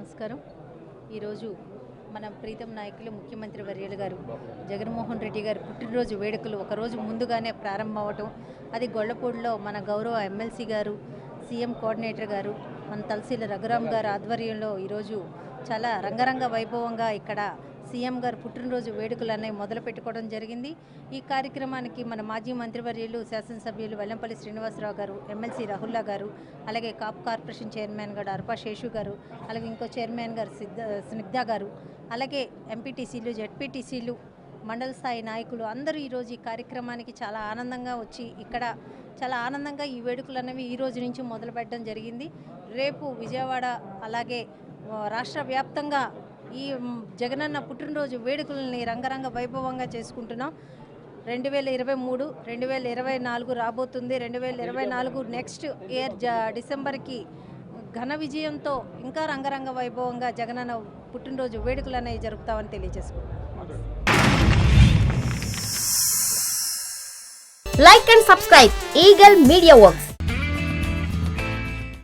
నమస్కారం. ఈరోజు మన ప్రీతం నాయకులు ముఖ్యమంత్రి వర్యులు గారు జగన్మోహన్ రెడ్డి గారి పుట్టినరోజు వేడుకలు ఒకరోజు ముందుగానే ప్రారంభం అవటం, అది గొల్లపూడిలో మన గౌరవ ఎమ్మెల్సీ గారు, సీఎం కోఆర్డినేటర్ గారు, మన తలసీల రఘురామ్ గారు ఆధ్వర్యంలో ఈరోజు చాలా రంగరంగ వైభవంగా ఇక్కడ సీఎం గారు పుట్టినరోజు వేడుకలు అనేవి మొదలు పెట్టుకోవడం జరిగింది. ఈ కార్యక్రమానికి మన మాజీ మంత్రివర్యులు శాసనసభ్యులు వెల్లంపల్లి శ్రీనివాసరావు గారు, ఎమ్మెల్సీ రాహుల్లా గారు, అలాగే కాప్ కార్పొరేషన్ చైర్మన్ గారు అర్పా శేషు గారు, అలాగే ఇంకో చైర్మన్ గారు స్నిగ్ధ గారు, అలాగే ఎంపీటీసీలు, జెడ్పీటీసీలు, మండల స్థాయి నాయకులు అందరూ ఈరోజు ఈ కార్యక్రమానికి చాలా ఆనందంగా వచ్చి ఇక్కడ చాలా ఆనందంగా ఈ వేడుకలు అనేవి ఈ రోజు నుంచి మొదలు పెట్టడం జరిగింది. రేపు విజయవాడ అలాగే రాష్ట్ర వ్యాప్తంగా ఈ జగనన్న పుట్టినరోజు వేడుకలని రంగరంగ వైభవంగా చేసుకుంటున్నాం. 2023, 2024 రాబోతుంది. 2024 నెక్స్ట్ ఇయర్ డిసెంబర్కి ఘన విజయంతో ఇంకా రంగరంగ వైభవంగా జగనన్న పుట్టినరోజు వేడుకలు అనేవి జరుపుతామని తెలియజేసుకుంటున్నాం. Like and subscribe Eagle Media Works.